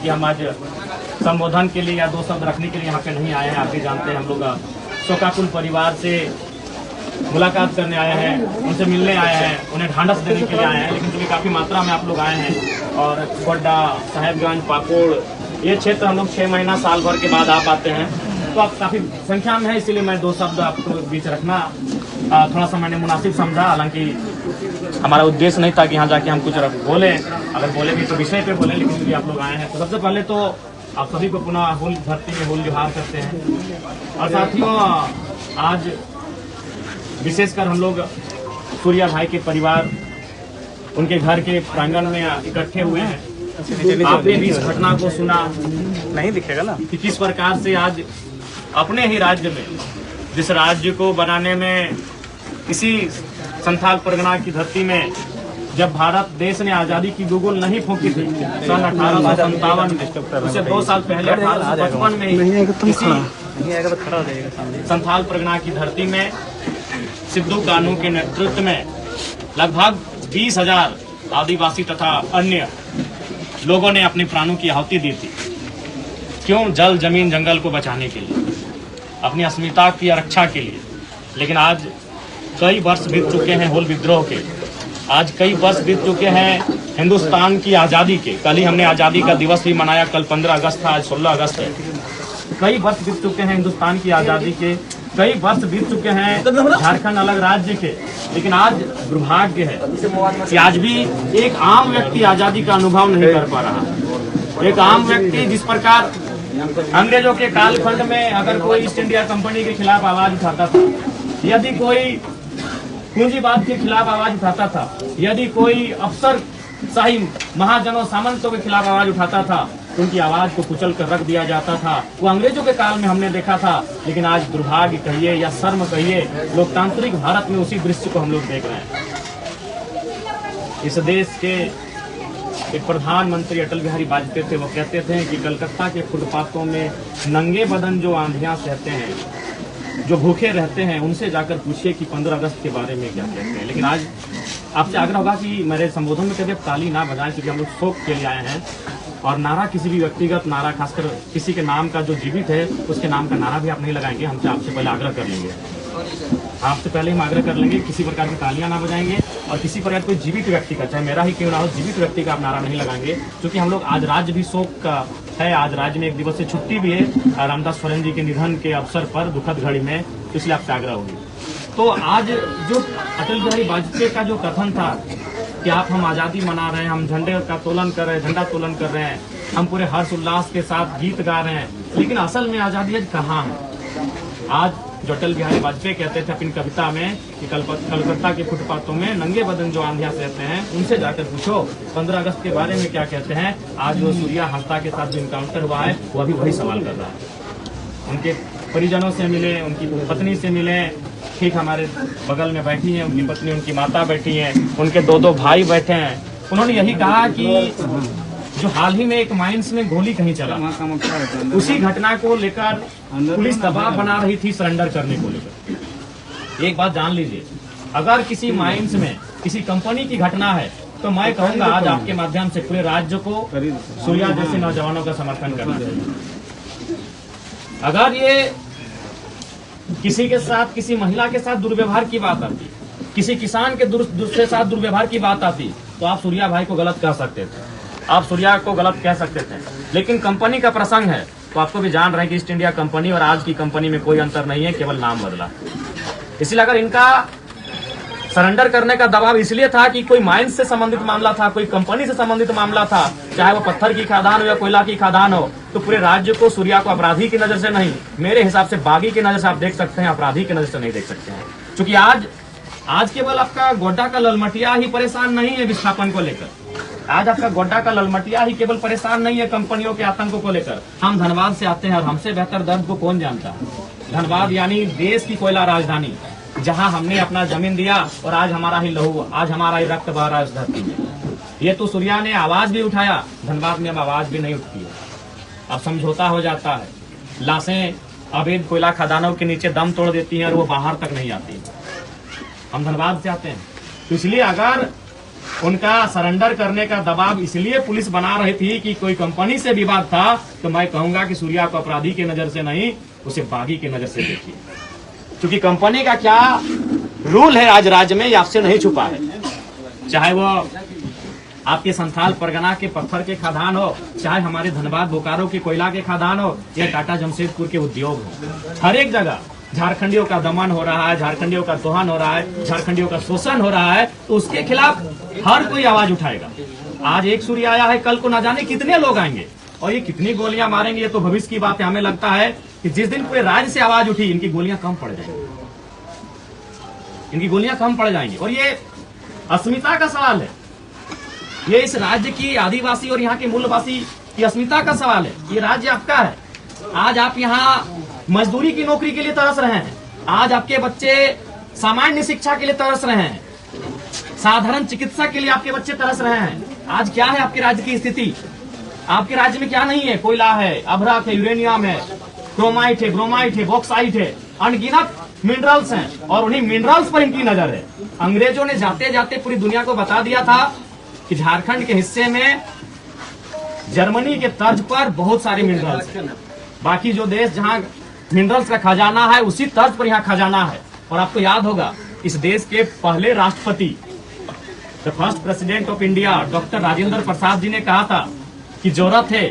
कि हम आज संबोधन के लिए या दो शब्द रखने के लिए यहाँ पे नहीं आए हैं। आप भी जानते हैं हम लोग शोकाकुल परिवार से मुलाकात करने आए हैं, उनसे मिलने आए हैं, उन्हें ढांढस देने के लिए आए हैं। लेकिन चूँकि काफ़ी मात्रा में आप लोग आए हैं और गोड्डा, साहेबगंज, पाकुड़ ये क्षेत्र हम लोग 6 महीना साल भर के बाद आ पाते हैं, तो आप काफ़ी संख्या में है, इसीलिए मैं दो शब्द आपको बीच रखना थोड़ा सा मैंने मुनासिब समझा। हालांकि हमारा उद्देश्य नहीं था कि यहाँ जाके हम कुछ बोलें, अगर बोलेंगे तो विषय पे बोलें, लेकिन चूँकि आप लोग आए हैं तो सबसे पहले तो आप सभी को पुनः हुल धरती में हुल जोहार करते हैं। और साथियों, आज विशेषकर हम लोग सूर्या भाई के परिवार उनके घर के प्रांगण में इकट्ठे हुए हैं। आपने भी इस घटना को सुना, नहीं दिखेगा ना, कि किस प्रकार से आज अपने ही राज्य में, जिस राज्य को बनाने में इसी संथाल परगना की धरती में जब भारत देश ने आज़ादी की गुगुल नहीं फूंकी थी सन 1857 में, उससे 2 साल पहले 1855 में ही संथाल परगना की धरती में सिद्धू कानू के नेतृत्व में लगभग 20,000 आदिवासी तथा अन्य लोगों ने अपने प्राणों की आहुति दी थी। क्यों? जल, जमीन, जंगल को बचाने के लिए, अपनी अस्मिता की रक्षा के लिए। लेकिन आज कई वर्ष बीत चुके हैं हुल विद्रोह के, आज कई वर्ष बीत चुके हैं हिंदुस्तान की आज़ादी के। कल ही हमने आज़ादी का दिवस भी मनाया, कल 15 अगस्त था, आज 16 अगस्त है। कई वर्ष बीत चुके हैं हिंदुस्तान की आज़ादी के, कई वर्ष बीत चुके हैं झारखंड अलग राज्य के। लेकिन आज दुर्भाग्य है कि आज भी एक आम व्यक्ति आज़ादी का अनुभव नहीं कर पा रहा। एक आम व्यक्ति, जिस प्रकार अंग्रेजों के कालखंड में अगर कोई ईस्ट इंडिया कंपनी के खिलाफ आवाज उठाता था, यदि कोई पूंजीवाद के खिलाफ आवाज उठाता था, यदि कोई अफसर शाही महाजनों सामंतों के खिलाफ आवाज उठाता था, उनकी आवाज को कुचल कर रख दिया जाता था। वो अंग्रेजों के काल में हमने देखा था। लेकिन आज दुर्भाग्य कहिए या शर्म कहिए, लोकतांत्रिक भारत में उसी दृश्य को हम लोग देख रहे हैं। इस देश के एक प्रधानमंत्री अटल बिहारी वाजपेयी थे, वो कहते थे कि कलकत्ता के फुटपाथों में नंगे बदन जो आंधियां सहते हैं, जो भूखे रहते हैं, उनसे जाकर पूछिए कि 15 अगस्त के बारे में क्या कहते हैं। लेकिन आज आपसे आग्रह होगा कि मेरे संबोधन में कभी ताली ना बजाएं, क्योंकि हम लोग शोक के लिए आए हैं। और नारा, किसी भी व्यक्तिगत नारा, खासकर किसी के नाम का जो जीवित है उसके नाम का नारा भी आप नहीं लगाएंगे। हमसे आपसे पहले आग्रह कर लेंगे, आपसे पहले हम आग्रह कर लेंगे, किसी प्रकार की तालियां ना बजाएंगे। और किसी प्रकार कोई जीवित व्यक्ति का, चाहे मेरा ही क्यों ना हो, जीवित व्यक्ति का आप नारा नहीं लगाएंगे। क्योंकि हम लोग आज राज्य भी शोक का है, आज राज्य में 1 दिवस से छुट्टी भी है रामदास सोरेन जी के निधन के अवसर पर, दुखद घड़ी में, तो इसलिए आपसे आग्रह होगी। तो आज जो अटल बिहारी वाजपेयी का जो कथन था कि आप हम आज़ादी मना रहे हैं, हम झंडे का तोलन कर रहे हैं, झंडा तोलन कर रहे हैं, हम पूरे हर्ष उल्लास के साथ गीत गा रहे हैं, लेकिन असल में आज़ादी आज कहाँ है? आज जो अटल बिहारी वाजपेयी कहते थे अपनी कविता में कि कलकत्ता के फुटपाथों में नंगे बदन जो आंधियां सहते हैं, उनसे जाकर पूछो 15 अगस्त के बारे में क्या कहते हैं। आज वो सूर्या हंसदा के साथ जो इनकाउंटर हुआ है, वो अभी वही सवाल कर रहा है। उनके परिजनों से मिले, उनकी पत्नी से मिले, ठीक हमारे बगल में बैठी हैं उनकी पत्नी, उनकी माता बैठी हैं, उनके 2 भाई बैठे हैं। उन्होंने यही कहा कि जो हाल ही में एक माइंस में गोली कहीं चला, उसी घटना को लेकर पुलिस दबाव बना रही थी सरेंडर करने को लेकर। एक बात जान लीजिए, अगर किसी माइंस में किसी कंपनी की घटना है, तो मैं कहूंगा आज आपके माध्यम से पूरे राज्य को सूर्या जैसे नौजवानों का समर्थन करना चाहिए। अगर ये किसी के साथ, किसी महिला के साथ दुर्व्यवहार की बात आती, किसी किसान के दूसरे साथ दुर्व्यवहार की बात आती, तो आप सूर्या भाई को गलत कह सकते थे, आप सूर्या को गलत कह सकते थे। लेकिन कंपनी का प्रसंग है, तो आपको भी जान रहे हैं कि ईस्ट इंडिया कंपनी और आज की कंपनी में कोई अंतर नहीं है, केवल नाम बदला। इसलिए अगर इनका सरेंडर करने का दबाव इसलिए था कि कोई माइंस से संबंधित मामला था, कोई कंपनी से संबंधित मामला था, चाहे वो पत्थर की खादान हो या कोयला की खादान हो, तो पूरे राज्य को सूर्या को अपराधी की नजर से नहीं, मेरे हिसाब से बागी की नजर से आप देख सकते हैं, अपराधी की नजर से नहीं देख सकते हैं। क्योंकि आज केवल आपका गोड्डा का ललमटिया ही परेशान नहीं है विस्थापन को लेकर, आज आपका गोड्डा का ललमटिया ही केवल परेशान नहीं है कंपनियों के आतंकों को लेकर। हम धनबाद से आते हैं और हमसे बेहतर दर्द को कौन जानता है। धनबाद यानी देश की कोयला राजधानी, जहां हमने अपना जमीन दिया और आज हमारा ही लहू, आज हमारा ही रक्त बह रहा है उस धरती में। ये तो सूर्या ने आवाज भी उठाया, धनबाद में अब आवाज भी नहीं उठती है, अब समझौता हो जाता है। लाशें अवैध कोयला खदानों के नीचे दम तोड़ देती हैं और वो बाहर तक नहीं आती। हम धनबाद से आते हैं, तो इसलिए अगर उनका सरेंडर करने का दबाव इसलिए पुलिस बना रही थी कि कोई कंपनी से विवाद था, तो मैं कहूंगा कि सूर्या को अपराधी की नजर से नहीं, उसे बागी की नजर से देखिए। क्योंकि कंपनी का क्या रूल है आज राज्य में, ये आपसे नहीं छुपा है। चाहे वो आपके संथाल परगना के पत्थर के खदान हो, चाहे हमारे धनबाद बोकारो के कोयला के खदान हो, या टाटा जमशेदपुर के उद्योग हो, हर एक जगह झारखंडियों का दमन हो रहा है, झारखंडियों का दोहन हो रहा है, झारखंडियों का शोषण हो रहा है, तो उसके खिलाफ हर कोई आवाज उठाएगा। आज एक सूर्य आया है, कल को ना जाने कितने लोग आएंगे और ये कितनी गोलियां मारेंगे, ये तो भविष्य की बात है। हमें लगता है कि जिस दिन पूरे राज्य से आवाज उठी, इनकी गोलियां कम पड़ जाएंगी, इनकी गोलियां कम पड़ जाएंगी। और ये अस्मिता का सवाल है, ये इस राज्य की आदिवासी और यहाँ के मूलवासी की अस्मिता का सवाल है। ये राज्य आपका है। आज आप यहाँ मजदूरी की नौकरी के लिए तरस रहे हैं, आज आपके बच्चे सामान्य शिक्षा के लिए तरस रहे हैं, साधारण चिकित्सा के लिए आपके बच्चे तरस रहे हैं। आज क्या है आपके राज्य की स्थिति? आपके राज्य में क्या नहीं है? कोयला है, अभ्रक है, यूरेनियम है, क्रोमाइट है, ब्रोमाइट है, बॉक्साइट है, अनगिनत मिनरल्स हैं, और उन्हीं मिनरल्स पर इनकी नजर है। अंग्रेजों ने जाते जाते पूरी दुनिया को बता दिया था कि झारखंड के हिस्से में जर्मनी के तर्ज पर बहुत सारे मिनरल्स हैं, बाकी जो देश जहां मिनरल्स का खजाना है उसी तर्ज पर यहाँ खजाना है। और आपको याद होगा, इस देश के पहले राष्ट्रपति, the first president of India, doctor Rajendra Prasad ji ने कहा था कि जरूरत है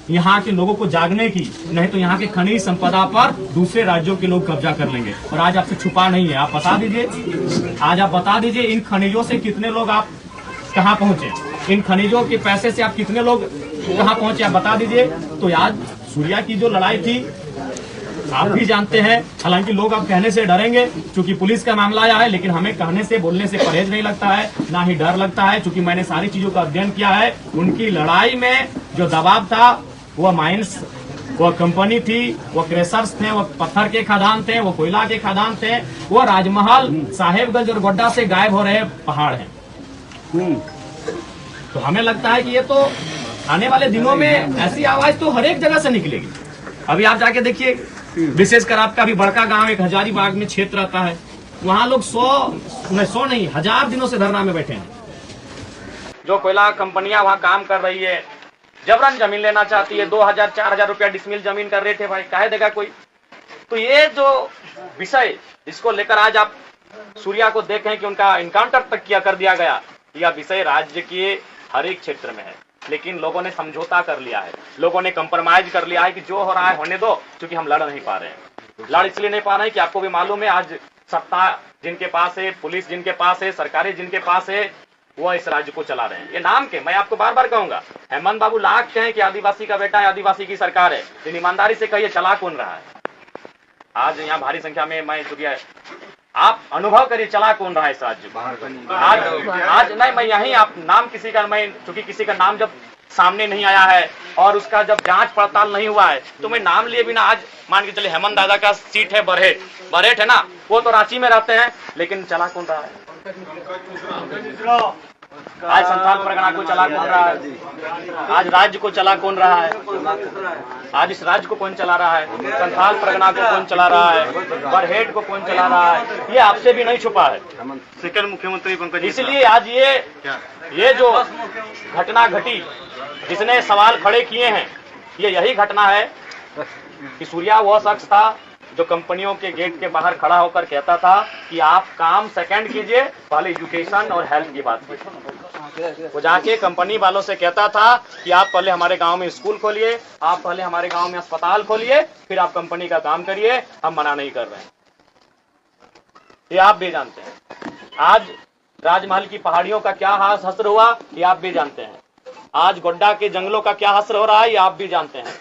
यहाँ के लोगों को जागने की, नहीं तो यहाँ के खनिज संपदा पर दूसरे राज्यों के लोग कब्जा कर लेंगे। और आज आपसे छुपा नहीं है, आप बता दीजिए, आज आप बता दीजिए इन खनिजों से कितने लोग आप कहाँ पहुंचे, इन खनिजों के पैसे से आप कितने लोग कहाँ पहुंचे, आप बता दीजिए। तो आज सूर्या की जो लड़ाई थी आप भी जानते हैं, हालांकि लोग अब कहने से डरेंगे क्योंकि पुलिस का मामला आया है, लेकिन हमें कहने से बोलने से परहेज नहीं लगता है, ना ही डर लगता है, क्योंकि मैंने सारी चीजों का अध्ययन किया है। उनकी लड़ाई में जो दबाव था, वो माइंस, वो कंपनी थी, वो क्रेशर्स थे, वो पत्थर के खदान थे, वो कोयला के खदान थे, वो राजमहल, साहेबगंज और गोड्डा से गायब हो रहे पहाड़ हैं। तो हमें लगता है कि ये तो आने वाले दिनों में ऐसी आवाज तो हर एक जगह से निकलेगी। अभी आप जाके देखिए, विशेषकर आपका भी बड़का गांव एक हजारीबाग में क्षेत्र आता है, वहां लोग 100 नहीं 1000 दिनों से धरना में बैठे हैं। जो कोयला कंपनियां वहां काम कर रही है, जबरन जमीन लेना चाहती है, 2000-4000 रुपया डिसमिल जमीन कर रहे थे भाई, काहे देगा कोई। तो ये जो विषय जिसको लेकर आज आप सूर्या को देखें कि उनका इनकाउंटर तक किया कर दिया गया, यह विषय राज्य के हर एक क्षेत्र में है। लेकिन लोगों ने समझौता कर लिया है, लोगों ने कंप्रोमाइज कर लिया है कि जो हो रहा है होने दो, क्योंकि हम लड़ नहीं पा रहे हैं। लड़ इसलिए नहीं पा रहे हैं कि आपको भी मालूम है, आज सत्ता जिनके पास है, पुलिस जिनके पास है, सरकारें जिनके पास है, वो इस राज्य को चला रहे हैं। ये नाम के, मैं आपको बार बार कहूंगा, हेमंत बाबू लाख कहें कि आदिवासी का बेटा है, आदिवासी की सरकार है, लेकिन ईमानदारी से कहिए चला कौन रहा है? आज यहाँ भारी संख्या में मैं सूर्या, आप अनुभव करिए चला कौन रहा है इस राज्य को। आज नहीं, मैं यही आप नाम किसी का, मैं चूंकि किसी का नाम जब सामने नहीं आया है और उसका जब जांच पड़ताल नहीं हुआ है, तो मैं नाम लिए बिना, आज मान के चलिए हेमंत दादा का सीट है बरहेट है ना, वो तो रांची में रहते हैं, लेकिन चला कौन रहा है? आज संथाल परगना को चला कौन रहा है? आज राज्य को चला कौन रहा है? आज इस राज्य को कौन चला रहा है? संथाल परगना को कौन चला रहा है? बरहेट को कौन चला रहा है? ये आपसे भी नहीं छुपा है। सेकंड मुख्यमंत्री पंकज, इसलिए आज ये जो घटना घटी, जिसने सवाल खड़े किए हैं, ये यही घटना है कि सूर्या वह शख्स था जो कंपनियों के गेट के बाहर खड़ा होकर कहता था कि आप काम सेकंड कीजिए, पहले एजुकेशन और हेल्थ की बात कीजिए। वो जाके कंपनी वालों से कहता था कि आप पहले हमारे गांव में स्कूल खोलिए, आप पहले हमारे गांव में अस्पताल खोलिए, फिर आप कंपनी का काम करिए, हम मना नहीं कर रहे हैं। ये आप भी जानते हैं। आज राजमहल की पहाड़ियों का क्या हश्र हुआ, ये आप भी जानते हैं। आज गोड्डा के जंगलों का क्या हश्र हो रहा है, ये आप भी जानते हैं।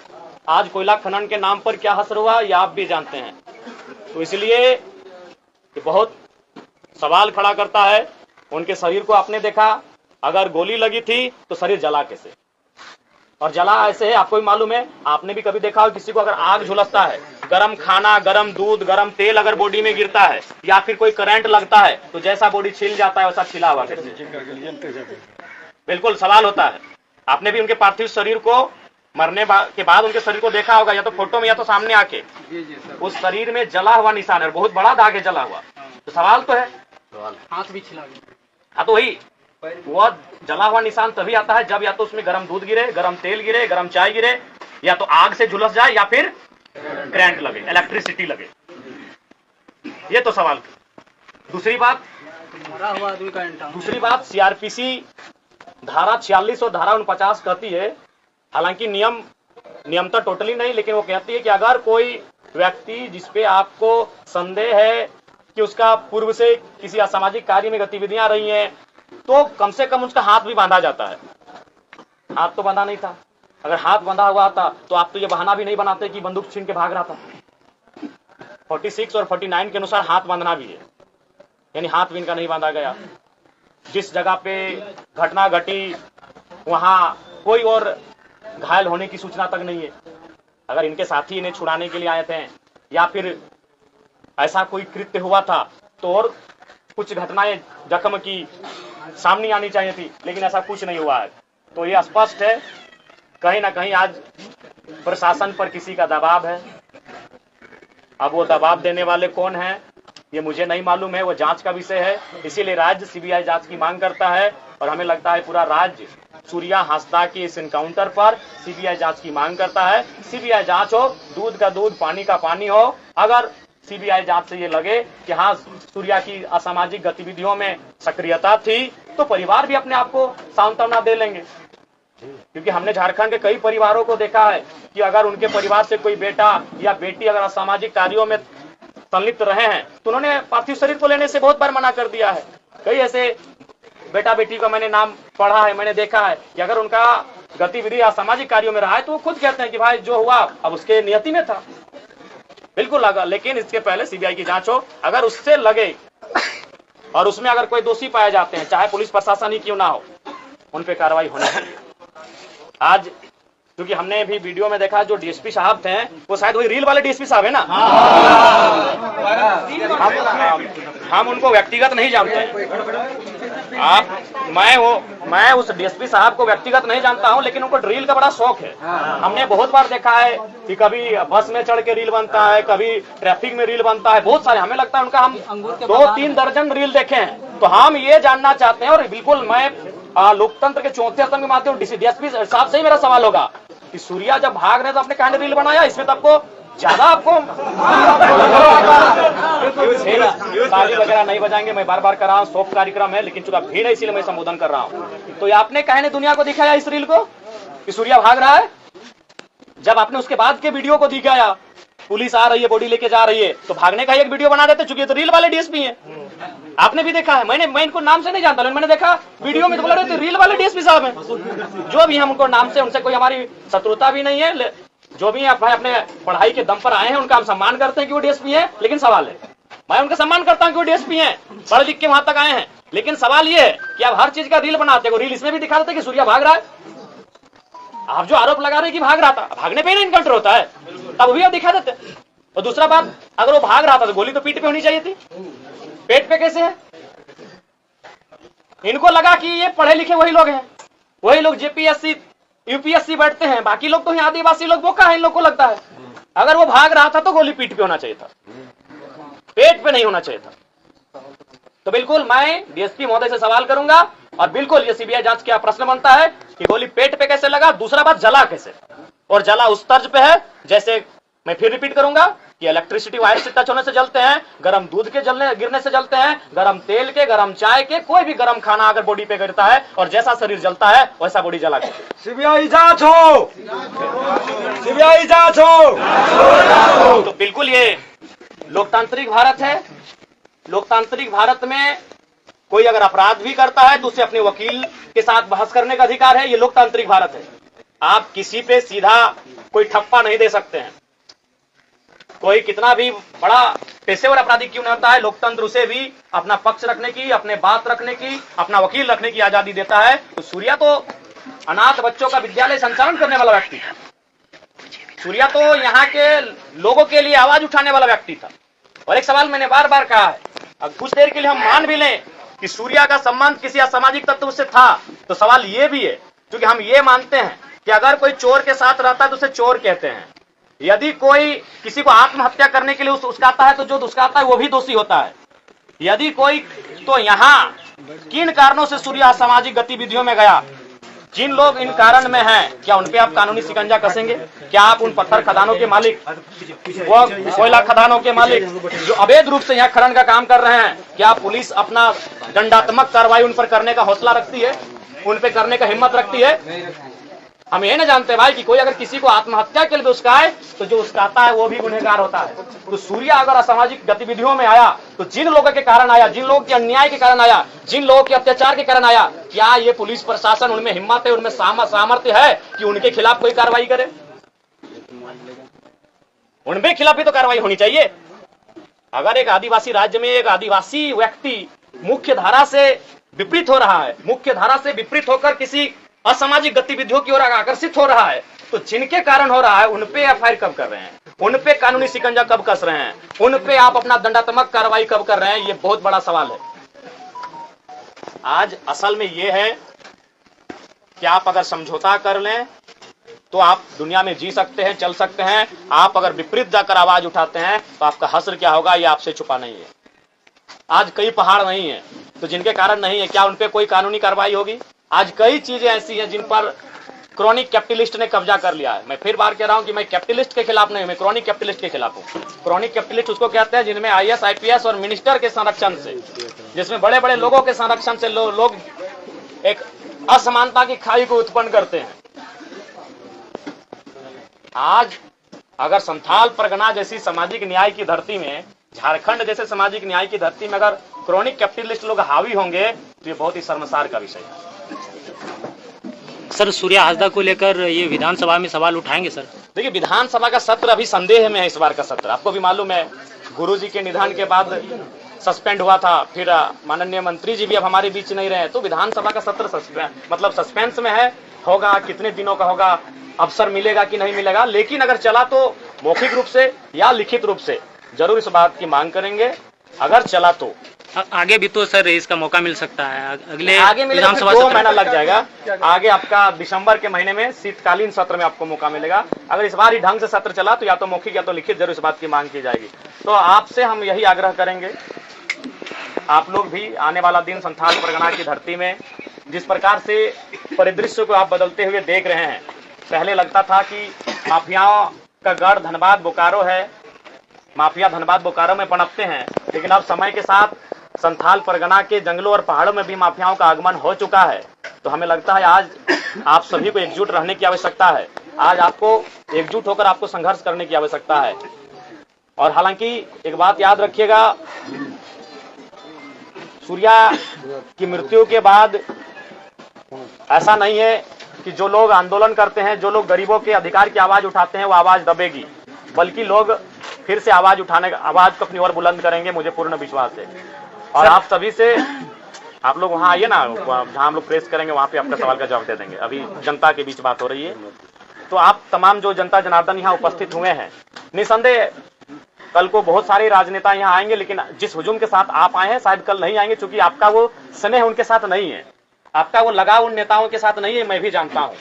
आज कोयला खनन के नाम पर क्या हश्र हुआ, ये आप भी जानते हैं। तो इसलिए ये बहुत सवाल खड़ा करता है। उनके शरीर को आपने देखा, अगर गोली लगी थी तो शरीर जला कैसे, और जला ऐसे है, आपको भी मालूम है, आपने भी कभी देखा हो किसी को अगर आग झुलसता है, गरम खाना, गरम दूध, गरम तेल अगर बॉडी में गिरता है या फिर कोई करंट लगता है, तो जैसा बॉडी छिल जाता है वैसा छिला हुआ कैसे? बिल्कुल सवाल होता है। आपने भी उनके पार्थिव शरीर को मरने के बाद उनके शरीर को देखा होगा, या तो फोटो में या तो सामने आके, उस शरीर में जला हुआ निशान है, बहुत बड़ा दाग है जला हुआ। तो सवाल तो है, हाथ भी छिला गया। हाँ तो वही वो जला हुआ निशान तभी आता है जब या तो उसमें गर्म दूध गिरे, गर्म तेल गिरे, गर्म चाय गिरे, या तो आग से झुलस जाए, या फिर करंट लगे, इलेक्ट्रिसिटी लगे। ये तो सवाल। दूसरी बात सीआरपीसी धारा 46 और धारा 49 कहती है, हालांकि नियम तो टोटली नहीं, लेकिन वो कहती है कि अगर कोई व्यक्ति जिसपे आपको संदेह है कि उसका पूर्व से किसी असामाजिक कार्य में गतिविधियां रही हैं, तो कम से कम उसका हाथ भी बांधा जाता है। हाथ तो बांधा नहीं था। अगर हाथ बांधा हुआ था तो आप तो ये बहाना भी नहीं बनाते कि बंदूक छीन के भाग रहा था। 46 और 49 के अनुसार हाथ बांधना भी है, यानी हाथ भी इनका नहीं बांधा गया। जिस जगह पे घटना घटी वहां कोई और घायल होने की सूचना तक नहीं है। अगर इनके साथी इन्हें छुड़ाने के लिए आए थे या फिर ऐसा कोई कृत्य हुआ था तो और कुछ घटनाएं जख्म की सामने आनी चाहिए थी, लेकिन ऐसा कुछ नहीं हुआ है। तो ये स्पष्ट है कहीं ना कहीं आज प्रशासन पर किसी का दबाव है। अब वो दबाव देने वाले कौन हैं ये मुझे नहीं मालूम है, वो जांच का विषय है। इसीलिए राज्य सीबीआई जांच की मांग करता है और हमें लगता है पूरा राज्य सूर्या हांसदा के इस एनकाउंटर पर सीबीआई जांच की मांग करता है। सीबीआई जांच हो, दूध का दूध पानी का पानी हो। अगर सीबीआई जांच से ये लगे कि हाँ सूर्या की असामाजिक गतिविधियों में सक्रियता थी तो परिवार भी अपने आप को सांत्वना दे लेंगे, क्योंकि हमने झारखंड के कई परिवारों को देखा है कि अगर उनके परिवार से कोई बेटा या बेटी अगर असामाजिक कार्यों में संलिप्त रहे हैं तो उन्होंने पार्थिव शरीर को लेने से बहुत बार मना कर दिया है। कई ऐसे बेटा बेटी का मैंने नाम पढ़ा है, मैंने देखा है कि अगर उनका गतिविधि असामाजिक कार्यों में रहा है तो वो खुद कहते हैं कि भाई जो हुआ अब उसके नियति में था, बिल्कुल लगा। लेकिन इसके पहले सीबीआई की जांच हो, अगर उससे लगे और उसमें अगर कोई दोषी पाए जाते हैं, चाहे पुलिस प्रशासन ही क्यों ना हो, उन पे कार्रवाई होनी चाहिए। आज क्योंकि हमने भी वीडियो में देखा जो डीएसपी साहब थे वो शायद वही रील वाले डीएसपी साहब है ना। हम उनको व्यक्तिगत नहीं जानते। मैं उस डीएसपी साहब को व्यक्तिगत नहीं जानता हूं, लेकिन उनको रील का बड़ा शौक है। हमने बहुत बार देखा है कि कभी बस में चढ़ के रील बनता है, कभी ट्रैफिक में रील बनता है, बहुत सारे। हमें लगता है उनका हम 2-3 दर्जन रील देखे हैं। तो हम ये जानना चाहते हैं, और बिल्कुल मैं लोकतंत्र के चौथे स्तंभ के माध्यम डीएसपी साहब से ही मेरा सवाल होगा कि सूर्या जब भाग रहे तो आपने कहने रील बनाया, इसमें तो आपको ज्यादा ताली वगैरह नहीं बजाएंगे। मैं बार बार कर रहा हूँ, सोप कार्यक्रम है, लेकिन चूंकि भीड़ है इसीलिए मैं संबोधन कर रहा हूँ। तो आपने कहने दुनिया को दिखाया इस रील को कि सूर्या भाग रहा है। जब आपने उसके बाद के वीडियो को दिखाया, पुलिस आ रही है, बॉडी लेके जा रही है, तो भागने का एक वीडियो बना देते, चूंकि तो रील वाले डीएसपी हैं। आपने भी देखा है, मैं इनको नाम से नहीं जानता, लेकिन मैंने देखा वीडियो में तो बोला रहे थे रील वाले डीएसपी साहब हैं। जो भी हम उनको नाम से, उनसे कोई हमारी शत्रुता भी नहीं है। जो भी भाई अपने पढ़ाई के दम पर आए हैं उनका हम सम्मान करते हैं कि वो डीएसपी है। लेकिन सवाल है, मैं उनका सम्मान करता हूं कि वो डीएसपी हैं, पढ़ लिख के वहां तक आए हैं। लेकिन सवाल ये है कि आप हर चीज का रील बनाते हो, रील इसमें भी दिखा देते कि सूर्या भाग रहा है। आप जो आरोप लगा रहे कि भाग रहा था, भागने पे ही एनकाउंटर होता है, तब भी आप दिखा देते। और दूसरा बात, अगर वो भाग रहा था तो गोली तो पीठ पे होनी चाहिए थी, पेट पे कैसे है? इनको लगा कि ये पढ़े लिखे वही लोग हैं, वही लोग जेपीएससी यूपीएससी बैठते हैं, बाकी लोग तो यहाँ आदिवासी लोग बोका है, इन लोग को लगता है। अगर वो भाग रहा था तो गोली पीठ पे होना चाहिए था, पेट पे नहीं होना चाहिए था। तो बिल्कुल मैं डीएसपी महोदय से सवाल करूंगा, और बिल्कुल ये सीबीआई जांच का प्रश्न बनता है कि गोली पेट पे कैसे लगा। दूसरा बात, जला कैसे, और जला उस तर्ज पे है जैसे, मैं फिर रिपीट करूंगा कि इलेक्ट्रिसिटी वायर से टच होने से जलते हैं, गरम दूध के गिरने से जलते हैं, गरम तेल के, गरम चाय के, कोई भी गरम खाना अगर बॉडी पे गिरता है और जैसा शरीर जलता है वैसा बॉडी जला के। सीबीआई जांच हो, सीबीआई जांच हो। तो बिल्कुल ये लोकतांत्रिक भारत है। लोकतांत्रिक भारत में कोई अगर अपराध भी करता है तो उसे अपने वकील के साथ बहस करने का अधिकार है। ये लोकतांत्रिक भारत है। आप किसी पे सीधा कोई ठप्पा नहीं दे सकते हैं। कोई कितना भी बड़ा पेशेवर अपराधी क्यों नहीं होता है, लोकतंत्र उसे भी अपना पक्ष रखने की, अपने बात रखने की, अपना वकील रखने की आजादी देता है। तो सूर्या तो अनाथ बच्चों का विद्यालय संचालन करने वाला व्यक्ति था। सूर्या तो यहाँ के लोगों के लिए आवाज उठाने वाला व्यक्ति था। और एक सवाल मैंने बार बार कहा है, अब कुछ देर के लिए हम मान भी लें कि सूर्या का संबंध किसी असामाजिक तत्व से था, तो सवाल ये भी है, क्योंकि हम ये मानते हैं कि अगर कोई चोर के साथ रहता है तो उसे चोर कहते हैं। यदि कोई किसी को आत्महत्या करने के लिए उसकाता है तो जो उसकाता है वो भी दोषी होता है। यदि कोई, तो यहाँ किन कारणों से सूर्या असामाजिक गतिविधियों में गया? जिन लोग इन कारण में हैं, क्या उन पे आप कानूनी शिकंजा कसेंगे? क्या आप उन पत्थर खदानों के मालिक, वो कोयला खदानों के मालिक जो अवैध रूप से यहाँ खनन का काम कर रहे हैं, क्या पुलिस अपना दंडात्मक कार्रवाई उन पर करने का हौसला रखती है, उन पे करने का हिम्मत रखती है? हम ये ना जानते भाई कि कोई अगर किसी को आत्महत्या के लिए उस्काए तो जो उस्काता है वो भी गुनहगार होता है। तो सूर्या अगर असामाजिक गतिविधियों में आया तो जिन लोगों के कारण आया, जिन लोगों के अन्याय के कारण आया, जिन लोगों के अत्याचार के कारण आया, क्या ये पुलिस प्रशासन उनमें हिम्मत है, उनमें सामर्थ्य है कि उनके खिलाफ कोई कार्रवाई करे? उनके खिलाफ भी तो कार्रवाई होनी चाहिए। अगर एक आदिवासी राज्य में एक आदिवासी व्यक्ति मुख्य धारा से विपरीत हो रहा है, मुख्य धारा से विपरीत होकर किसी असामाजिक गतिविधियों की ओर आकर्षित हो रहा है, तो जिनके कारण हो रहा है उन पे एफआईआर कब कर रहे हैं, उन पे कानूनी शिकंजा कब कस रहे हैं, उन पे आप अपना दंडात्मक कार्रवाई कब कर रहे हैं? ये बहुत बड़ा सवाल है। आज असल में ये है कि आप अगर समझौता कर लें तो आप दुनिया में जी सकते हैं, चल सकते हैं। आप अगर विपरीत जाकर आवाज उठाते हैं तो आपका हश्र क्या होगा ये आपसे छुपा नहीं है। आज कई पहाड़ नहीं है तो जिनके कारण नहीं है, क्या उन पे कोई कानूनी कार्रवाई होगी? आज कई चीजें ऐसी हैं जिन पर क्रॉनिक कैपिटलिस्ट ने कब्जा कर लिया है। मैं फिर बार कह रहा हूं कि मैं कैपिटलिस्ट के खिलाफ नहीं, मैं क्रॉनिक कैपिटलिस्ट के खिलाफ हूं। क्रॉनिक कैपिटलिस्ट उसको कहते हैं जिनमें आईएएस, आईपीएस और मिनिस्टर के संरक्षण से, जिसमें बड़े बड़े लोगों के संरक्षण से लोग एक असमानता की खाई को उत्पन्न करते हैं। आज अगर संथाल परगना जैसी सामाजिक न्याय की धरती में, झारखंड जैसे सामाजिक न्याय की धरती में अगर क्रॉनिक कैपिटलिस्ट लोग हावी होंगे तो ये बहुत ही शर्मसार का विषय है। सर, सूर्या हाजदा को लेकर ये विधानसभा में सवाल उठाएंगे सर? देखिए, विधानसभा का सत्र अभी संदेह में है। इस बार का सत्र आपको भी मालूम है, गुरुजी के निधन के बाद सस्पेंड हुआ था, फिर माननीय मंत्री जी भी अब हमारे बीच नहीं रहे, तो विधानसभा का सत्र सस्पेंस में है। होगा कितने दिनों का होगा, अवसर मिलेगा कि नहीं मिलेगा, लेकिन अगर चला तो मौखिक रूप से या लिखित रूप से जरूर इस बात की मांग करेंगे। अगर चला तो आगे भी तो सर इसका मौका मिल सकता है, अगले आगे मिलेगा, विधानसभा 2 महीना लग जाएगा। आगे आपका दिसंबर के महीने में शीतकालीन सत्र में आपको मौका मिलेगा। अगर इस बार ही ढंग से सत्र चला तो या तो मौखिक या तो लिखित जरूर इस बात की मांग की जाएगी। तो आपसे हम यही आग्रह करेंगे, आप लोग भी आने वाला दिन संथाल परगना की धरती में जिस प्रकार से परिदृश्य को आप बदलते हुए देख रहे हैं, पहले लगता था कि माफियाओं का गढ़ धनबाद बोकारो है, माफिया धनबाद बोकारो में पनपते हैं, लेकिन अब समय के साथ संथाल परगना के जंगलों और पहाड़ों में भी माफियाओं का आगमन हो चुका है। तो हमें लगता है आज आप सभी को एकजुट रहने की आवश्यकता है। आज आपको एकजुट होकर आपको संघर्ष करने की आवश्यकता है। और हालांकि एक बात याद रखिएगा, सूर्या की मृत्यु के बाद ऐसा नहीं है कि जो लोग आंदोलन करते हैं, जो लोग गरीबों के अधिकार की आवाज उठाते हैं, वो आवाज दबेगी, बल्कि लोग फिर से आवाज उठाने आवाज को अपनी ओर बुलंद करेंगे, मुझे पूर्ण विश्वास है। और आप सभी से, आप लोग वहां आइए ना, जहां हम लोग प्रेस करेंगे वहां पे आपका सवाल का जवाब दे देंगे। अभी जनता के बीच बात हो रही है, तो आप तमाम जो जनता जनार्दन यहाँ उपस्थित हुए हैं, निसंदेह कल को बहुत सारे राजनेता यहाँ आएंगे, लेकिन जिस हुजूम के साथ आप आए हैं शायद कल नहीं आएंगे, क्योंकि आपका वो स्नेह उनके साथ नहीं है, आपका वो लगाव उन नेताओं के साथ नहीं है। मैं भी जानता हूँ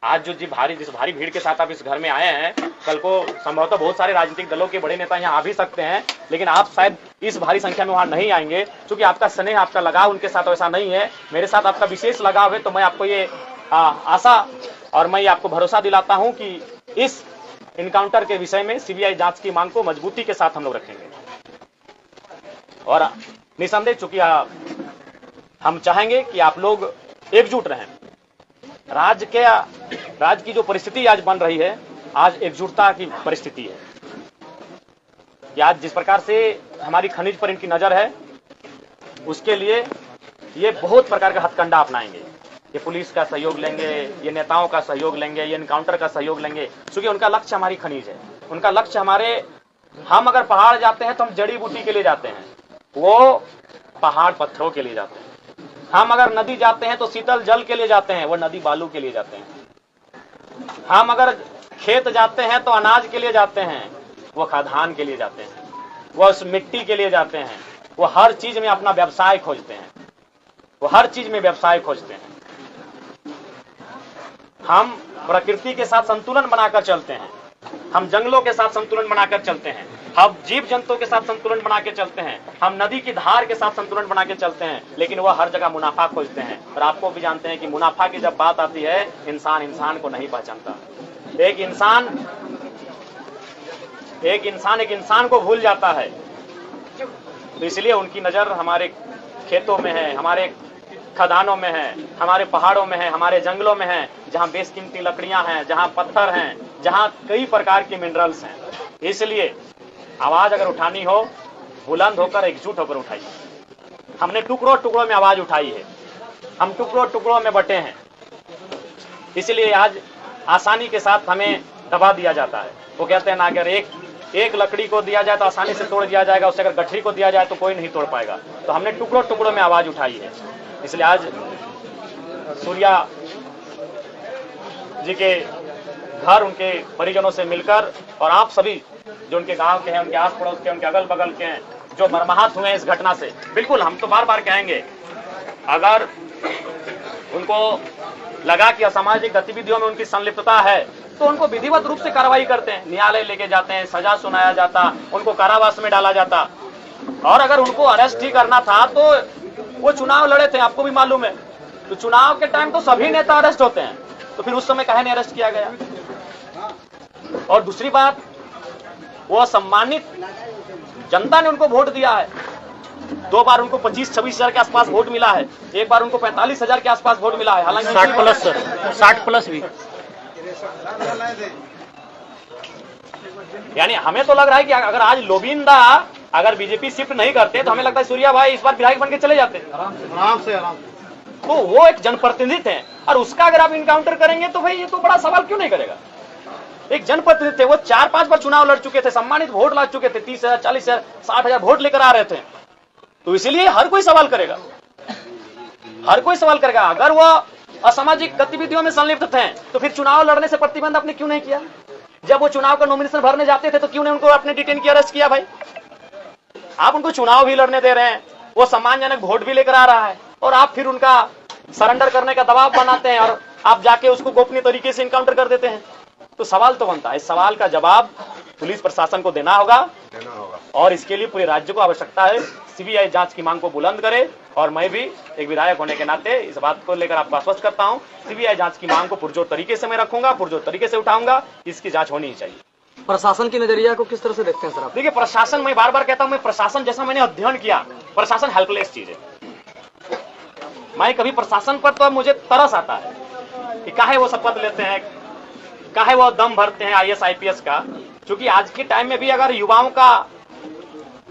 आज जो जिस भारी भीड़ के साथ आप इस घर में आए हैं, कल को संभवतः बहुत सारे राजनीतिक दलों के बड़े नेता यहाँ आ भी सकते हैं, लेकिन आप शायद इस भारी संख्या में वहां नहीं आएंगे, क्योंकि आपका स्नेह, आपका लगाव उनके साथ वैसा नहीं है। मेरे साथ आपका विशेष लगाव है। तो मैं आपको ये आशा और मैं आपको भरोसा दिलाता हूं कि इस इनकाउंटर के विषय में सीबीआई जांच की मांग को मजबूती के साथ हम लोग रखेंगे। और निसंदेह चूंकि हम चाहेंगे कि आप लोग एकजुट रहें। राज्य की जो परिस्थिति आज बन रही है, आज एकजुटता की परिस्थिति है कि आज जिस प्रकार से हमारी खनिज पर इनकी नजर है, उसके लिए ये बहुत प्रकार का हथकंडा अपनाएंगे। ये पुलिस का सहयोग लेंगे, ये नेताओं का सहयोग लेंगे, ये इनकाउंटर का सहयोग लेंगे, क्योंकि उनका लक्ष्य हमारी खनिज है। उनका लक्ष्य हम अगर पहाड़ जाते हैं तो हम जड़ी बूटी के लिए जाते हैं, वो पहाड़ पत्थरों के लिए जाते हैं। हम अगर नदी जाते हैं तो शीतल जल के लिए जाते हैं, वो नदी बालू के लिए जाते हैं। हम अगर खेत जाते हैं तो अनाज के लिए जाते हैं, वो खाद्यान्न के लिए जाते हैं, वो उस मिट्टी के लिए जाते हैं। वो हर चीज में अपना व्यवसाय खोजते हैं, वो हर चीज में व्यवसाय खोजते हैं। हम प्रकृति के साथ संतुलन बनाकर चलते हैं। हम जंगलों के साथ संतुलन बनाकर चलते हैं, हम जीव जंतुओं के साथ संतुलन बना के चलते हैं, हम नदी की धार के साथ संतुलन बना के चलते हैं, लेकिन वह हर जगह मुनाफा खोजते हैं। और आपको भी जानते हैं कि मुनाफा की जब बात आती है, इंसान इंसान को नहीं पहचानता। एक इंसान को भूल जाता है। तो इसलिए उनकी नजर हमारे खेतों में है, हमारे खदानों में है, हमारे पहाड़ों में है, हमारे जंगलों में है, जहां बेशकीमती लकड़ियां हैं, जहां पत्थर हैं, जहां कई प्रकार के मिनरल्स हैं। इसलिए आवाज अगर उठानी हो, बुलंद होकर एकजुट होकर उठाइए। हमने टुकड़ों टुकड़ों में आवाज उठाई है, हम टुकड़ों टुकड़ों में बटे हैं, इसलिए आज आसानी के साथ हमें दबा दिया जाता है। वो कहते हैं ना, अगर एक लकड़ी को दिया जाए तो आसानी से तोड़ दिया जाएगा, उससे अगर गठरी को दिया जाए तो कोई नहीं तोड़ पाएगा। तो हमने टुकड़ों टुकड़ों में आवाज उठाई है। इसलिए आज सूर्या जी के घर उनके परिजनों से मिलकर, और आप सभी जो उनके गांव के हैं, उनके आस पड़ोस के, उनके अगल बगल के हैं, जो मर्माहत हुए हैं इस घटना से, बिल्कुल हम तो बार बार कहेंगे, अगर उनको लगा कि असामाजिक गतिविधियों में उनकी संलिप्तता है तो उनको विधिवत रूप से कार्रवाई करते हैं, न्यायालय लेके जाते हैं, सजा सुनाया जाता, उनको कारावास में डाला जाता। और अगर उनको अरेस्ट ही करना था तो वो चुनाव लड़े थे, आपको भी मालूम है, तो चुनाव के टाइम तो सभी नेता अरेस्ट होते हैं, तो फिर उस समय काहे नहीं अरेस्ट किया गया। और दूसरी बात, वो सम्मानित जनता ने उनको वोट दिया है। 2 बार उनको 25-26 हजार के आसपास वोट मिला है, एक बार उनको 45 हजार के आसपास वोट मिला है। हालांकि 60 प्लस सर, 60 प्लस भी। यानी हमें तो लग रहा है कि अगर आज लोबिंदा अगर बीजेपी शिफ्ट नहीं करते तो हमें लगता है सूर्या भाई इस बार विधायक बन के चले जाते आराम से। तो वो एक जनप्रतिनिधि है, और उसका अगर आप इनकाउंटर करेंगे तो भाई ये तो बड़ा सवाल क्यों नहीं करेगा। एक जनप्रतिनिधि थे, वो 4-5 बार चुनाव लड़ चुके थे, सम्मानित वोट ला चुके थे, 30,000, 40,000, 60,000 वोट लेकर आ रहे थे। तो इसीलिए हर कोई सवाल करेगा, हर कोई सवाल करेगा। अगर वो असामाजिक गतिविधियों में संलिप्त थे तो फिर चुनाव लड़ने से प्रतिबंध आपने क्यों नहीं किया। जब वो चुनाव का नॉमिनेशन भरने जाते थे तो क्यों नहीं उनको अपने डिटेन किया, अरेस्ट किया। भाई आप उनको चुनाव भी लड़ने दे रहे हैं, वो सम्मानजनक वोट भी लेकर आ रहा है, और आप फिर उनका सरेंडर करने का दबाव बनाते हैं, और आप जाके उसको गोपनीय तरीके से इनकाउंटर कर देते हैं। तो सवाल तो बनता है, इस सवाल का जवाब पुलिस प्रशासन को देना होगा, और इसके लिए पूरे राज्य को आवश्यकता है सीबीआई जांच की मांग को बुलंद करे। और मैं भी एक विधायक होने के नाते इस बात को लेकर आपको आश्वस्त करता हूं, सीबीआई जांच की मांग को पुरजोर तरीके से मैं रखूंगा, पुरजोर तरीके से उठाऊंगा, इसकी जांच होनी ही चाहिए। प्रशासन की नजरिया को किस तरह से देखते हैं सर आप? देखिए, प्रशासन, मैं बार बार कहता हूं, मैं प्रशासन जैसा मैंने अध्ययन किया, प्रशासन हेल्पलेस चीज है। मैं कभी प्रशासन पर तो मुझे तरस आता है कि काहे वो शपथ लेते हैं, काहे वो दम भरते हैं IAS IPS का। क्योंकि आज के टाइम में भी अगर युवाओं का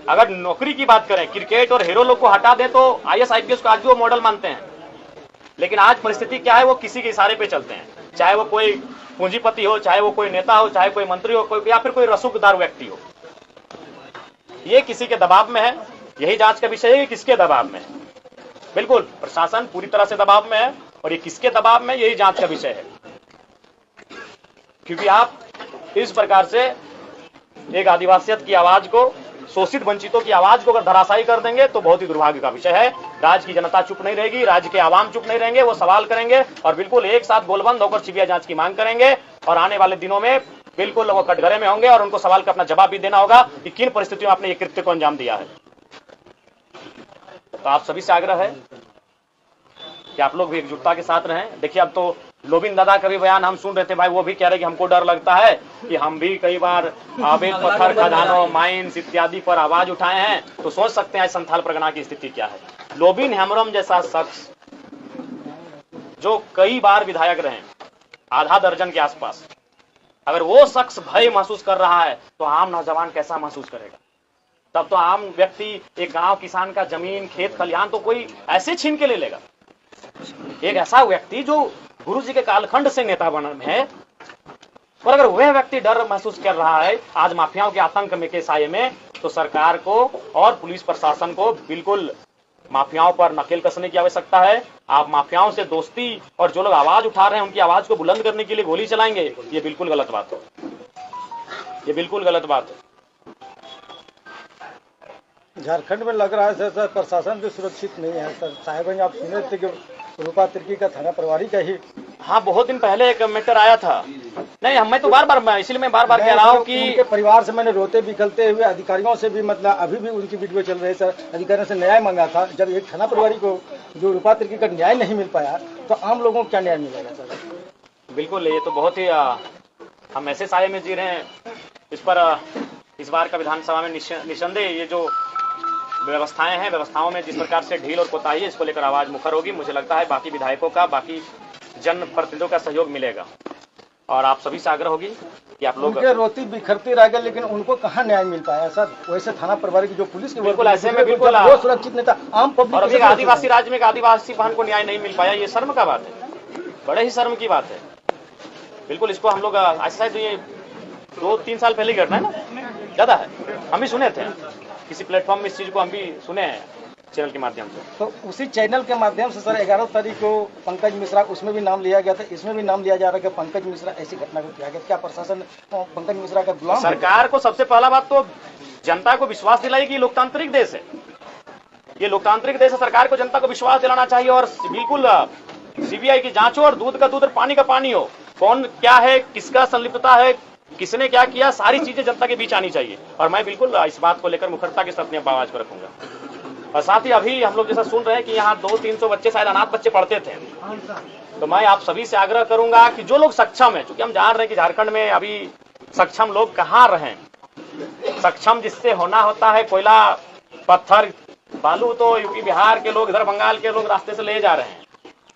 अगर नौकरी की बात करें, क्रिकेट और हीरो लोग को हटा दे तो IAS IPS को आज भी वो मॉडल मानते हैं। लेकिन आज परिस्थिति क्या है, वो किसी के इशारे पे चलते हैं, चाहे वो कोई पूंजीपति हो, चाहे वो कोई नेता हो, चाहे कोई मंत्री हो, कोई या फिर कोई रसूखदार व्यक्ति हो। ये किसी के दबाव में है, यही जांच का विषय है कि किसके दबाव में है। बिल्कुल प्रशासन पूरी तरह से दबाव में है, और ये किसके दबाव में, यही जांच का विषय है। क्योंकि आप इस प्रकार से एक आदिवासियत की आवाज को, शोषित वंचितों की आवाज को अगर धराशायी कर देंगे तो बहुत ही दुर्भाग्य का विषय है। राज्य की जनता चुप नहीं रहेगी, राज्य के आवाम चुप नहीं रहेंगे, वो सवाल करेंगे, और बिल्कुल एक साथ गोलबंद होकर सीबीआई जांच की मांग करेंगे। और आने वाले दिनों में बिल्कुल वो कटघरे में होंगे, और उनको सवाल का अपना जवाब भी देना होगा कि किन परिस्थितियों में आपने ये कृत्य को अंजाम दिया है। तो आप सभी से आग्रह है कि आप लोग भी एकजुटता के साथ रहें। देखिए, अब तो लोबिन दादा का भी बयान हम सुन रहे थे, भाई वो भी कह रहे कि हमको डर लगता है कि हम भी कई बार अवैध पत्थर खदानों, माइंस इत्यादि पर आवाज उठाए हैं। तो सोच सकते हैं संथाल परगना की स्थिति क्या है। लोबिन हेम्ब्रम जैसा शख्स जो कई बार विधायक रहे, आधा दर्जन के आसपास, अगर वो शख्स भय महसूस कर रहा है तो आम नौजवान कैसा महसूस करेगा। तब तो आम व्यक्ति, एक गांव किसान का जमीन, खेत खलिहान तो कोई ऐसे छीन के ले लेगा। एक ऐसा व्यक्ति जो गुरु जी के कालखंड से नेता बना है, और अगर वह व्यक्ति डर महसूस कर रहा है आज माफियाओं के आतंक में के साये में, तो सरकार को और पुलिस प्रशासन को बिल्कुल माफियाओं पर नकेल कसने की आवश्यकता है। आप माफियाओं से दोस्ती, और जो लोग आवाज उठा रहे हैं उनकी आवाज को बुलंद करने के लिए गोली चलाएंगे, ये बिल्कुल गलत बात है, ये बिल्कुल गलत बात है। झारखंड में लग रहा है सर प्रशासन भी सुरक्षित नहीं है सर। साहेबगंज आप सुने थे कि रूपा तिर्की का थाना प्रभारी का ही हाँ, बहुत दिन पहले एक मैटर आया था। नहीं, मैं तो बार-बार इसलिए मैं बार-बार कह रहा हूँ कि उनके परिवार से मैंने रोते बिखलते हुए अधिकारियों से भी मतलब अभी भी उनकी वीडियो चल रही है सर। अधिकारियों से न्याय मांगा था। जब एक थाना प्रभारी को जो रूपा तिर्की का न्याय नहीं मिल पाया तो आम लोगों को क्या न्याय मिलेगा सर? बिल्कुल, ये तो बहुत ही हम ऐसे साये में जी रहे हैं। इस पर इस बार का विधानसभा में निस्संदेह ये जो व्यवस्थाएं हैं, व्यवस्थाओं में जिस प्रकार से ढील और कोताही है, इसको लेकर आवाज मुखर होगी। मुझे लगता है बाकी विधायकों का, बाकी जनप्रतिनिधियों का सहयोग मिलेगा और आप सभी से आग्रह होगी कि आप लोग उनके रोती बिखरती रह गए, लेकिन उनको कहाँ न्याय मिल पाया सर? वैसे थाना प्रभारी की जो पुलिस की बिल्कुल ऐसे में बिल्कुल वो सुरक्षित नेता आम और पब्लिक अभी आदिवासी राज्य में एक आदिवासी बहन को न्याय नहीं मिल पाया, ये शर्म का बात है, बड़े ही शर्म की बात है। बिल्कुल इसको हम लोग ऐसा शायद ये 2-3 साल पहले घटना है ना, ज्यादा है, हम भी सुने थे किसी प्लेटफॉर्म में इस चीज को, हम भी सुने हैं चैनल के माध्यम से। तो उसी चैनल के माध्यम से सर 11 तारीख को पंकज मिश्रा, उसमें भी नाम लिया गया था, इसमें भी नाम लिया जा रहा है कि पंकज मिश्रा ऐसी घटना को किया गया। क्या प्रशासन पंकज मिश्रा का गुलाम? सरकार को सबसे पहला बात तो जनता को विश्वास दिलाई कि ये लोकतांत्रिक देश है, ये लोकतांत्रिक देश है। सरकार को जनता को विश्वास दिलाना चाहिए और बिल्कुल सीबीआई की जांच हो और दूध का दूध और पानी का पानी हो। कौन क्या है, किसका संलिप्तता है, किसने क्या किया, सारी चीजें जनता के बीच आनी चाहिए। और मैं बिल्कुल इस बात को लेकर मुखरता के साथ अपनी आवाज पर रखूंगा। और साथ ही अभी हम लोग जैसा सुन रहे हैं कि यहाँ 200-300 बच्चे, शायद अनाथ बच्चे पढ़ते थे, तो मैं आप सभी से आग्रह करूंगा कि जो लोग सक्षम है, क्योंकि हम जान रहे हैं कि झारखंड में अभी सक्षम लोग कहाँ रहे, सक्षम जिससे होना होता है, कोयला पत्थर बालू तो यूपी बिहार के लोग, इधर बंगाल के लोग रास्ते से ले जा रहे हैं।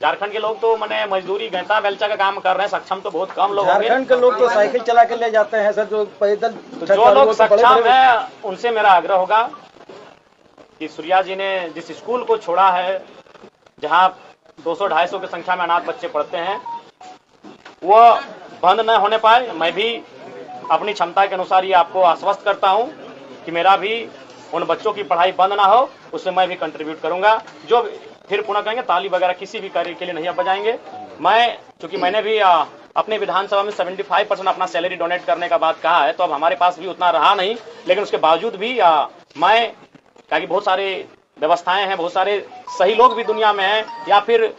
झारखंड के लोग तो मैंने मजदूरी गैंता बेलचा का काम कर रहे हैं, सक्षम तो बहुत कम लोग होंगे। झारखंड के लोग तो साइकिल चला के ले जाते हैं सर, जो पैदल। तो जो लोग सक्षम है उनसे मेरा आग्रह होगा कि सूर्या जी ने जिस स्कूल को छोड़ा है, जहां 200-250 की संख्या में अनाथ बच्चे पढ़ते हैं, वो बंद न होने पाए। मैं भी अपनी क्षमता के अनुसार ये आपको आश्वस्त करता हूं कि मेरा भी उन बच्चों की पढ़ाई बंद ना हो, उससे मैं भी कंट्रीब्यूट करूंगा। जो फिर पुनः कहेंगे ताली वगैरह किसी भी कार्य के लिए नहीं अब बजाएंगे। मैं चूंकि मैंने भी अपने विधानसभा में 75% अपना सैलरी डोनेट करने का बात कहा है, तो अब हमारे पास भी उतना रहा नहीं, लेकिन उसके बावजूद भी मैं, ताकि बहुत सारे व्यवस्थाएं हैं, बहुत सारे सही लोग भी दुनिया में हैं, या फिर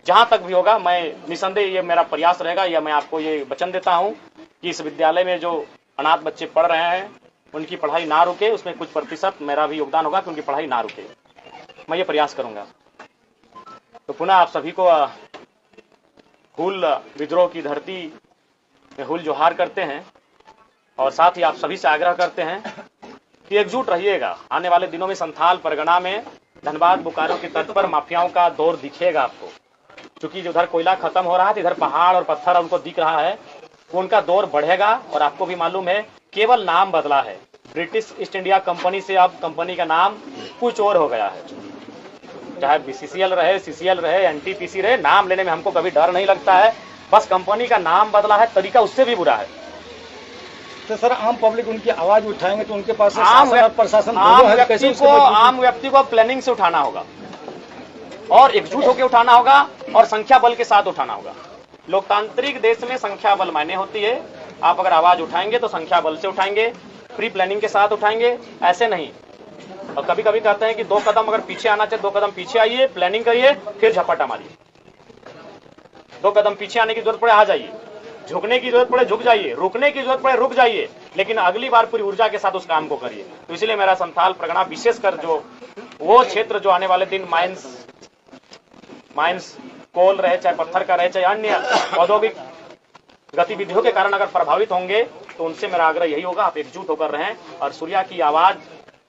जहां तक भी होगा, मैं निसंदेह ये मेरा प्रयास रहेगा, या मैं आपको ये वचन देता हूं कि इस विद्यालय में जो अनाथ बच्चे पढ़ रहे हैं उनकी पढ़ाई ना रुके, उसमें कुछ प्रतिशत मेरा भी योगदान होगा कि उनकी पढ़ाई ना रुके, मैं ये प्रयास करूंगा। तो पुनः आप सभी को हुल विद्रोह की धरती में हुल जोहार करते हैं और साथ ही आप सभी से आग्रह करते हैं कि एकजुट रहिएगा। आने वाले दिनों में संथाल परगना में धनबाद बोकारो के तट पर माफियाओं का दौर दिखेगा आपको, क्योंकि उधर कोयला खत्म हो रहा है, इधर पहाड़ और पत्थर उनको दिख रहा है, उनका दौर बढ़ेगा। और आपको भी मालूम है, केवल नाम बदला है, ब्रिटिश ईस्ट इंडिया कंपनी से अब कंपनी का नाम कुछ और हो गया है। चाहे बीसीसीएल रहे, सीसीएल रहे, एनटीपीसी रहे, नाम लेने में हमको कभी डर नहीं लगता है, बस कंपनी का नाम बदला है, तरीका उससे भी बुरा है। तो सर आम पब्लिक उनकी आवाज उठाएंगे तो उनके पास आम प्रशासन आम व्यक्ति को प्लानिंग से उठाना होगा और एकजुट होकर उठाना होगा और संख्या बल के साथ उठाना होगा। लोकतांत्रिक देश में संख्या बल मायने होती है। आप अगर आवाज उठाएंगे तो संख्या बल से उठाएंगे, प्री प्लानिंग के साथ उठाएंगे, ऐसे नहीं। और कभी कभी कहते हैं कि 2 कदम अगर पीछे आना चाहिए, 2 कदम पीछे आइए, प्लानिंग करिए, फिर झपटा मारिए। 2 कदम पीछे आने की जरूरत पड़े आ जाइए, झुकने की जरूरत पड़े झुक जाइए, रुकने की जरूरत पड़े रुक जाइए, लेकिन अगली बार पूरी ऊर्जा के साथ उस काम को करिए। तो इसलिए मेरा संथाल परगना, विशेषकर जो वो क्षेत्र जो आने वाले दिन माइंस कोल रहे, चाहे पत्थर का रहे, चाहे अन्य औद्योगिक गतिविधियों के कारण अगर प्रभावित होंगे, तो उनसे मेरा आग्रह यही होगा, आप एकजुट होकर रहें। और सूर्या की आवाज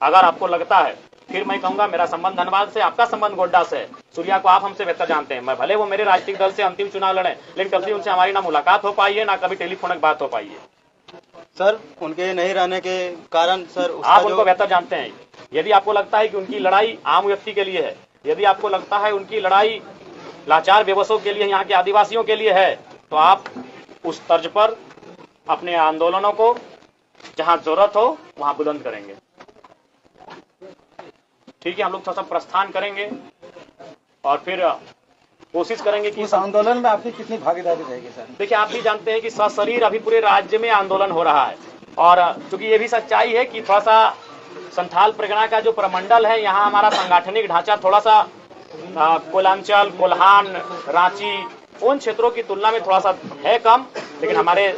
अगर आपको लगता है, फिर मैं कहूंगा मेरा संबंध धनबाद से, आपका संबंध गोड्डा से है। सूर्या को आप हमसे बेहतर जानते हैं। मैं भले वो मेरे राजनीतिक दल से अंतिम चुनाव लड़े, लेकिन कभी उनसे हमारी ना मुलाकात हो पाई है, ना कभी टेलीफोनिक बात हो पाई है। सर उनके नहीं रहने के कारण सर आप उनको बेहतर जानते हैं। यदि आपको लगता है कि उनकी लड़ाई आम व्यक्ति के लिए है, यदि आपको लगता है उनकी लड़ाई लाचार बेबसों के लिए, यहाँ के आदिवासियों के लिए है, तो आप उस तर्ज पर अपने आंदोलनों को जहां जरूरत हो वहां बुलंद करेंगे। ठीक है, हम लोग थोड़ा सा प्रस्थान करेंगे और फिर कोशिश करेंगे कि इस आंदोलन में आपकी कितनी भागीदारी रहेगी सर? देखिए, आप भी जानते हैं कि सशरीर अभी पूरे राज्य में आंदोलन हो रहा है, और चूंकि ये भी सच्चाई है कि थोड़ा सा संथाल परगना का जो प्रमंडल है, यहाँ हमारा सांगठनिक ढांचा थोड़ा सा कोलांचल, कोल्हान, रांची, उन क्षेत्रों की तुलना में थोड़ा सा है कम, लेकिन हमारे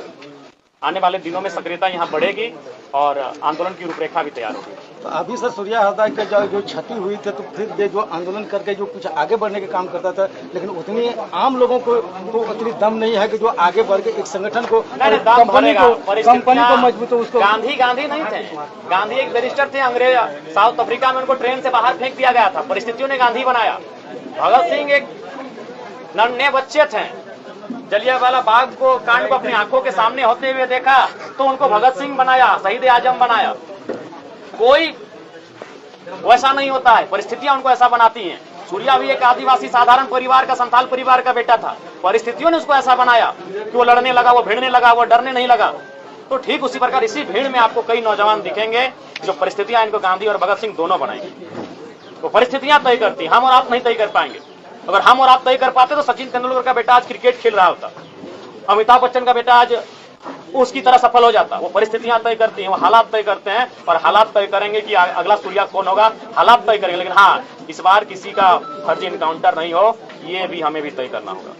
आने वाले दिनों में सक्रियता यहाँ बढ़ेगी और आंदोलन की रूपरेखा भी तैयार होगी। तो अभी सर सूर्या हरदा के जो क्षति हुई थी, तो फिर ये जो आंदोलन करके जो कुछ आगे बढ़ने के काम करता था, लेकिन उतनी आम लोगों को उतनी दम नहीं है कि जो आगे बढ़ के एक संगठन को, कंपनी को मजबूत हो उसको। गांधी नहीं थे, गांधी एक बैरिस्टर थे, अंग्रेज साउथ अफ्रीका में उनको ट्रेन से बाहर फेंक दिया गया था, परिस्थितियों ने गांधी बनाया। भगत सिंह एक नन्हे बच्चे थे, जलियांवाला बाग को कांड को अपनी आंखों के सामने होते हुए देखा तो उनको भगत सिंह बनाया, शहीद आजम बनाया। कोई वैसा नहीं होता है, परिस्थितियां उनको ऐसा बनाती हैं। सूर्या भी एक आदिवासी साधारण परिवार का, संथाल परिवार का बेटा था, परिस्थितियों ने उसको ऐसा बनाया कि वो लड़ने लगा, वो भिड़ने लगा, वो डरने नहीं लगा। तो ठीक उसी प्रकार इसी भीड़ में आपको कई नौजवान दिखेंगे जो परिस्थितियां इनको गांधी और भगत सिंह दोनों बनाएंगे। तो परिस्थितियां तय करती, हम और आप नहीं तय कर पाएंगे। अगर हम और आप तय कर पाते तो सचिन तेंदुलकर का बेटा आज क्रिकेट खेल रहा होता, अमिताभ बच्चन का बेटा आज उसकी तरह सफल हो जाता। वो परिस्थितियां तय करती हैं, वो हालात तय करते हैं, और हालात तय करेंगे कि अगला सूर्या कौन होगा, हालात तय करेंगे। लेकिन हाँ, इस बार किसी का फर्जी इनकाउंटर नहीं हो, ये भी हमें भी तय करना होगा।